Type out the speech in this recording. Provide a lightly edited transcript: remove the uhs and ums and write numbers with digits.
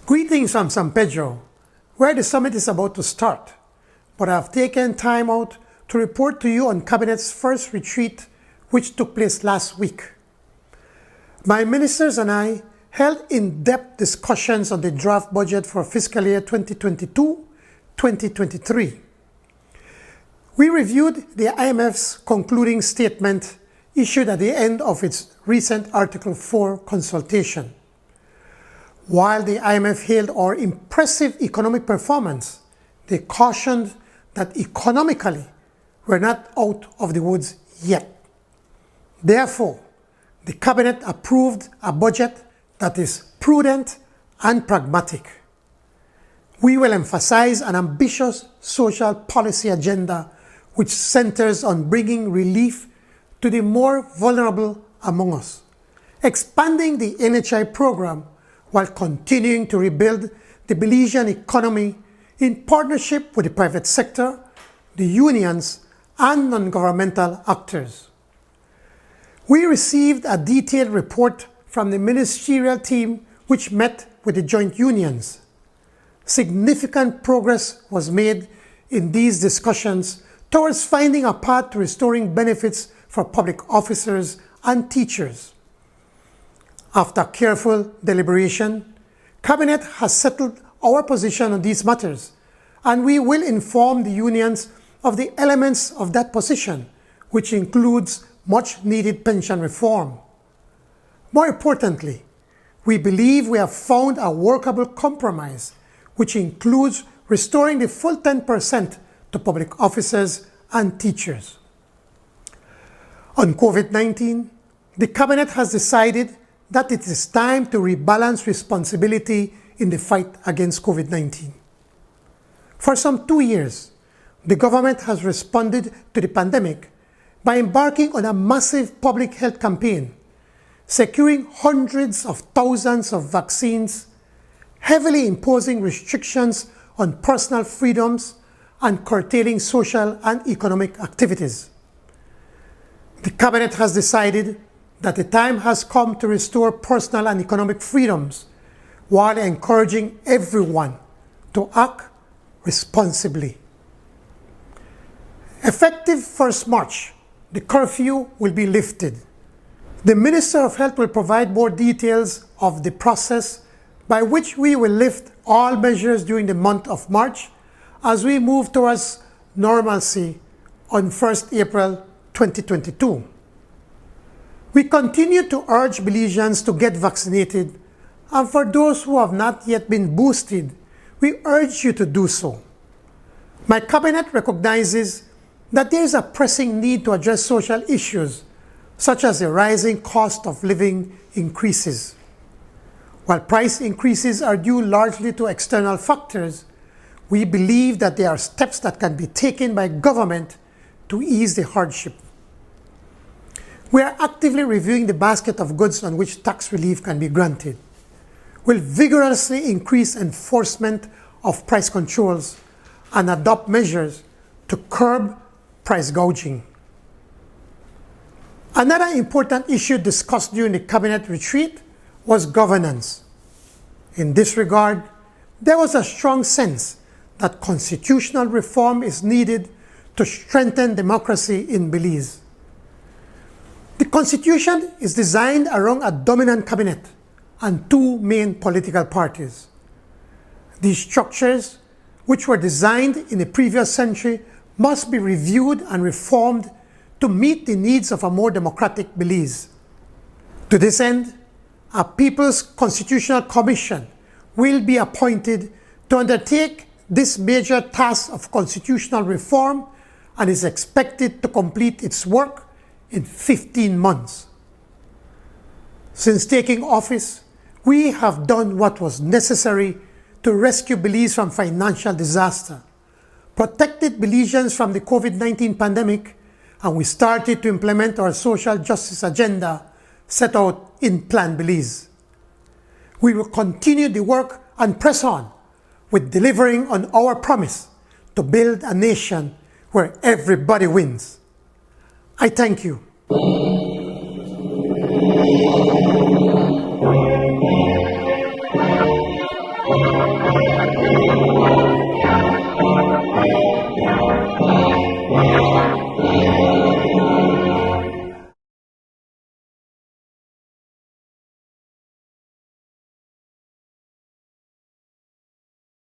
Greetings from San Pedro, where the summit is about to start, but I have taken time out to report to you on Cabinet's first retreat, which took place last week. My ministers and I held in-depth discussions on the draft budget for fiscal year 2022-2023. We reviewed the IMF's concluding statement issued at the end of its recent Article 4 consultation. While the IMF hailed our impressive economic performance, they cautioned that economically we're not out of the woods yet. Therefore, the Cabinet approved a budget that is prudent and pragmatic. We will emphasize an ambitious social policy agenda which centers on bringing relief to the more vulnerable among us, expanding the NHI program while continuing to rebuild the Belizean economy in partnership with the private sector, the unions, and non-governmental actors. We received a detailed report from the ministerial team which met with the joint unions. Significant progress was made in these discussions towards finding a path to restoring benefits for public officers and teachers. After careful deliberation, Cabinet has settled our position on these matters, and we will inform the unions of the elements of that position, which includes much-needed pension reform. More importantly, we believe we have found a workable compromise, which includes restoring the full 10% to public officers and teachers. On COVID-19, the Cabinet has decided that it is time to rebalance responsibility in the fight against COVID-19. For some 2 years, the government has responded to the pandemic by embarking on a massive public health campaign, securing hundreds of thousands of vaccines, heavily imposing restrictions on personal freedoms, and curtailing social and economic activities. The Cabinet has decided that the time has come to restore personal and economic freedoms while encouraging everyone to act responsibly. Effective 1st March, the curfew will be lifted. The Minister of Health will provide more details of the process by which we will lift all measures during the month of March as we move towards normalcy on 1st April 2022. We continue to urge Belizeans to get vaccinated, and for those who have not yet been boosted, we urge you to do so. My Cabinet recognizes that there is a pressing need to address social issues, such as the rising cost of living increases. While price increases are due largely to external factors, we believe that there are steps that can be taken by government to ease the hardship. We are actively reviewing the basket of goods on which tax relief can be granted. We'll vigorously increase enforcement of price controls and adopt measures to curb price gouging. Another important issue discussed during the Cabinet retreat was governance. In this regard, there was a strong sense that constitutional reform is needed to strengthen democracy in Belize. The Constitution is designed around a dominant cabinet and two main political parties. These structures, which were designed in the previous century, must be reviewed and reformed to meet the needs of a more democratic Belize. To this end, a People's Constitutional Commission will be appointed to undertake this major task of constitutional reform and is expected to complete its work in 15 months. Since taking office, we have done what was necessary to rescue Belize from financial disaster, protected Belizeans from the COVID-19 pandemic, and we started to implement our social justice agenda set out in planBelize. we will continue the work and press on with delivering on our promise to build a nation where everybody wins. I thank you.